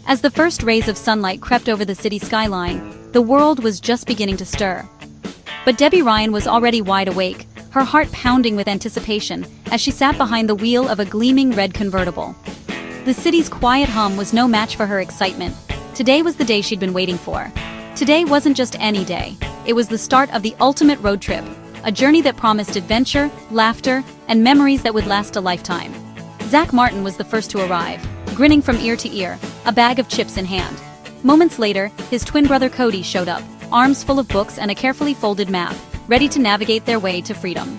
As the first rays of sunlight crept over the city skyline, the world was just beginning to stir. But Debbie Ryan was already wide awake, her heart pounding with anticipation as she sat behind the wheel of a gleaming red convertible. The city's quiet hum was no match for her excitement. Today was the day she'd been waiting for. Today wasn't just any day. It was the start of the ultimate road trip, a journey that promised adventure, laughter, and memories that would last a lifetime. Zack Martin was the first to arrive, grinning from ear to ear, a bag of chips in hand. Moments later, his twin brother Cody showed up, arms full of books and a carefully folded map, ready to navigate their way to freedom.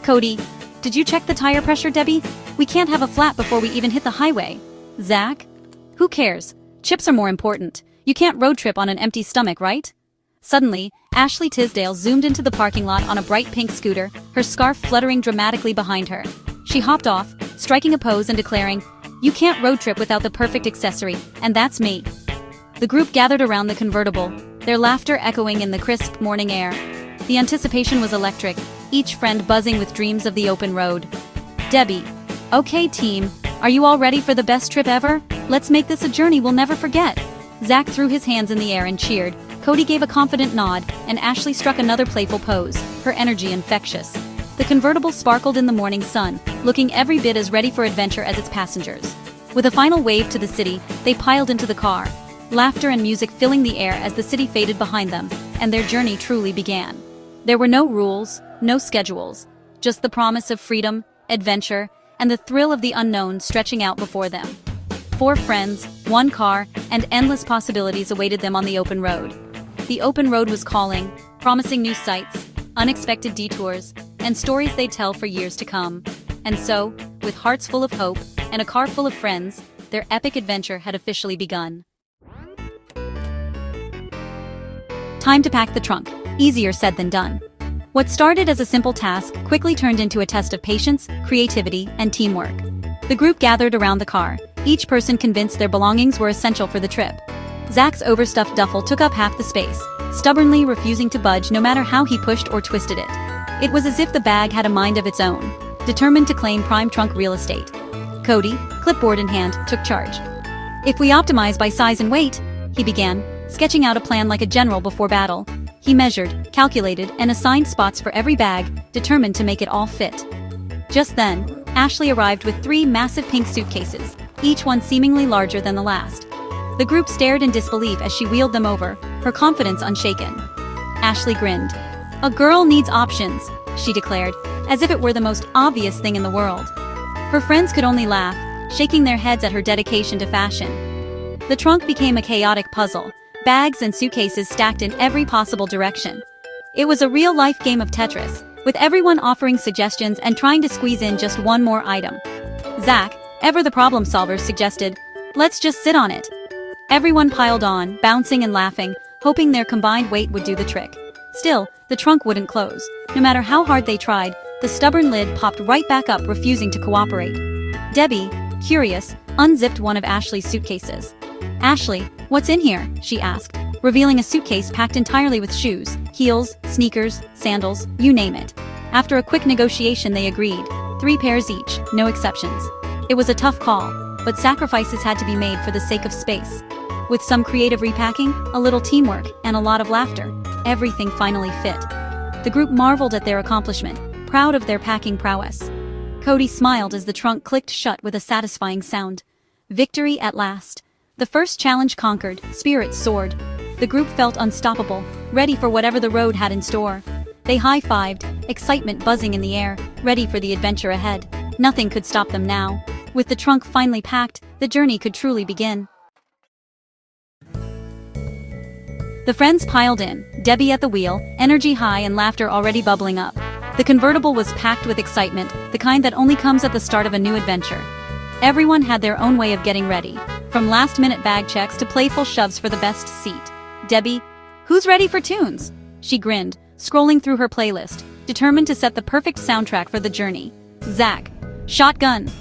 Cody, did you check the tire pressure, Debbie? We can't have a flat before we even hit the highway. Zack? Who cares? Chips are more important. You can't road trip on an empty stomach, right? Suddenly, Ashley Tisdale zoomed into the parking lot on a bright pink scooter, her scarf fluttering dramatically behind her. She hopped off, striking a pose and declaring, "You can't road trip without the perfect accessory, and that's me." The group gathered around the convertible, their laughter echoing in the crisp morning air. The anticipation was electric, each friend buzzing with dreams of the open road. Debbie. Okay, team, are you all ready for the best trip ever? Let's make this a journey we'll never forget. Zack threw his hands in the air and cheered, Cody gave a confident nod, and Ashley struck another playful pose, her energy infectious. The convertible sparkled in the morning sun, looking every bit as ready for adventure as its passengers. With a final wave to the city, they piled into the car, laughter and music filling the air as the city faded behind them, and their journey truly began. There were no rules, no schedules, just the promise of freedom, adventure, and the thrill of the unknown stretching out before them. 4 friends, 1 car, and endless possibilities awaited them on the open road. The open road was calling, promising new sights, unexpected detours, and stories they'd tell for years to come. And so, with hearts full of hope and a car full of friends, their epic adventure had officially begun. Time to pack the trunk. Easier said than done. What started as a simple task quickly turned into a test of patience, creativity, and teamwork. The group gathered around the car, each person convinced their belongings were essential for the trip. Zack's overstuffed duffel took up half the space, stubbornly refusing to budge no matter how he pushed or twisted it. It was as if the bag had a mind of its own, determined to claim prime trunk real estate. Cody, clipboard in hand, took charge. "If we optimize by size and weight," he began, sketching out a plan like a general before battle. He measured, calculated, and assigned spots for every bag, determined to make it all fit. Just then, Ashley arrived with 3 massive pink suitcases, each one seemingly larger than the last. The group stared in disbelief as she wheeled them over, her confidence unshaken. Ashley grinned. "A girl needs options," she declared, as if it were the most obvious thing in the world. Her friends could only laugh, shaking their heads at her dedication to fashion. The trunk became a chaotic puzzle, bags and suitcases stacked in every possible direction. It was a real-life game of Tetris, with everyone offering suggestions and trying to squeeze in just one more item. Zack, ever the problem solver, suggested, "Let's just sit on it." Everyone piled on, bouncing and laughing, hoping their combined weight would do the trick. Still, the trunk wouldn't close. No matter how hard they tried, the stubborn lid popped right back up, refusing to cooperate. Debbie, curious, unzipped one of Ashley's suitcases. "Ashley, what's in here?" she asked, revealing a suitcase packed entirely with shoes, heels, sneakers, sandals, you name it. After a quick negotiation they agreed, 3 pairs each, no exceptions. It was a tough call, but sacrifices had to be made for the sake of space. With some creative repacking, a little teamwork, and a lot of laughter, everything finally fit. The group marveled at their accomplishment, proud of their packing prowess. Cody smiled as the trunk clicked shut with a satisfying sound. Victory at last. The first challenge conquered, spirits soared. The group felt unstoppable, ready for whatever the road had in store. They high-fived, excitement buzzing in the air, ready for the adventure ahead. Nothing could stop them now. With the trunk finally packed, the journey could truly begin. The friends piled in, Debbie at the wheel, energy high and laughter already bubbling up. The convertible was packed with excitement, the kind that only comes at the start of a new adventure. Everyone had their own way of getting ready, from last-minute bag checks to playful shoves for the best seat. Debbie, "Who's ready for tunes?" She grinned, scrolling through her playlist, determined to set the perfect soundtrack for the journey. Zack, "Shotgun."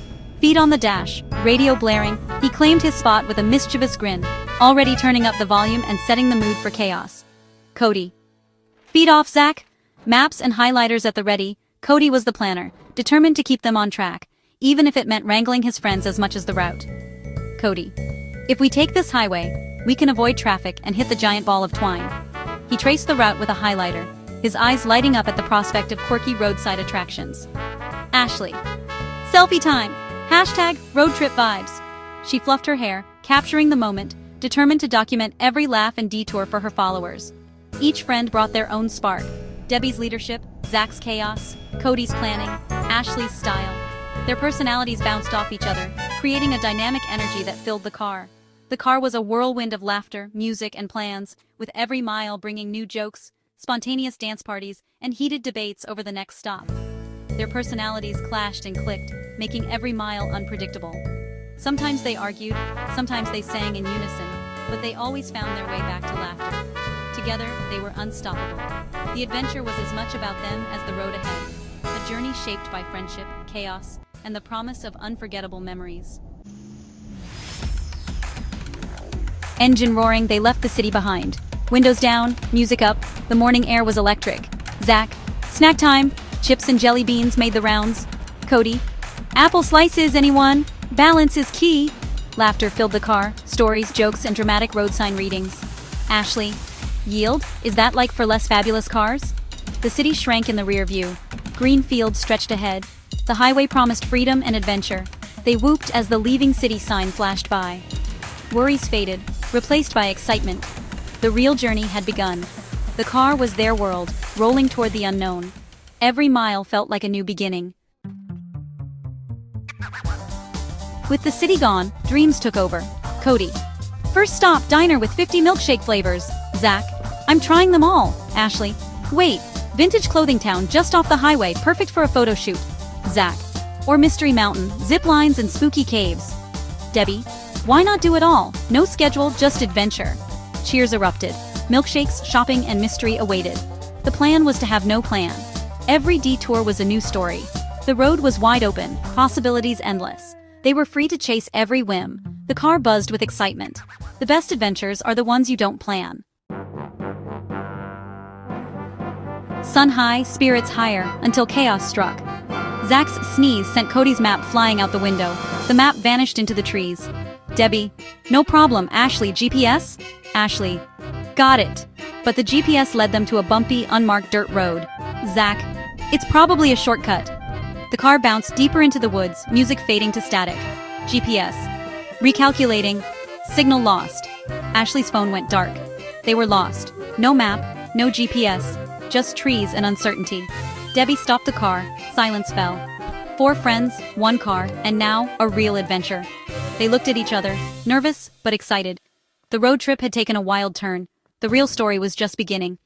Feet on the dash, radio blaring, he claimed his spot with a mischievous grin, already turning up the volume and setting the mood for chaos. Cody, "Feet off, Zack." Maps and highlighters at the ready, Cody was the planner, determined to keep them on track, even if it meant wrangling his friends as much as the route. Cody, If we take this highway, we can avoid traffic and hit the giant ball of twine. He traced the route with a highlighter, his eyes lighting up at the prospect of quirky roadside attractions. Ashley. Selfie time! Hashtag road trip vibes. She fluffed her hair, capturing the moment, determined to document every laugh and detour for her followers. Each friend brought their own spark. Debbie's leadership, Zack's chaos, Cody's planning, Ashley's style. Their personalities bounced off each other, creating a dynamic energy that filled the car. The car was a whirlwind of laughter, music, and plans, with every mile bringing new jokes, spontaneous dance parties, and heated debates over the next stop. Their personalities clashed and clicked, making every mile unpredictable. Sometimes they argued, sometimes they sang in unison, but they always found their way back to laughter. Together, they were unstoppable. The adventure was as much about them as the road ahead, a journey shaped by friendship, chaos, and the promise of unforgettable memories. Engine roaring, they left the city behind. Windows down, music up, the morning air was electric. Zack, snack time, chips and jelly beans made the rounds. Cody, apple slices, anyone? Balance is key. Laughter filled the car, stories, jokes, and dramatic road sign readings. Ashley, yield? Is that like for less fabulous cars? The city shrank in the rear view. Green fields stretched ahead. The highway promised freedom and adventure. They whooped as the leaving city sign flashed by. Worries faded, replaced by excitement. The real journey had begun. The car was their world, rolling toward the unknown. Every mile felt like a new beginning. With the city gone, dreams took over. Cody. First stop, diner with 50 milkshake flavors. Zack. I'm trying them all. Ashley. Wait, vintage clothing town just off the highway, perfect for a photo shoot. Zack. Or Mystery Mountain, zip lines and spooky caves. Debbie. Why not do it all? No schedule, just adventure. Cheers erupted. Milkshakes, shopping, and mystery awaited. The plan was to have no plan. Every detour was a new story. The road was wide open, possibilities endless. They were free to chase every whim. The car buzzed with excitement. The best adventures are the ones you don't plan. Sun high, spirits higher, until chaos struck. Zack's sneeze sent Cody's map flying out the window. The map vanished into the trees. Debbie. No problem, Ashley, GPS? Ashley. Got it. But the GPS led them to a bumpy, unmarked dirt road. Zack. It's probably a shortcut. The car bounced deeper into the woods, music fading to static. GPS. Recalculating. Signal lost. Ashley's phone went dark. They were lost. No map, no GPS, just trees and uncertainty. Debbie stopped the car, silence fell. 4 friends, 1 car, and now, a real adventure. They looked at each other, nervous but excited. The road trip had taken a wild turn. The real story was just beginning.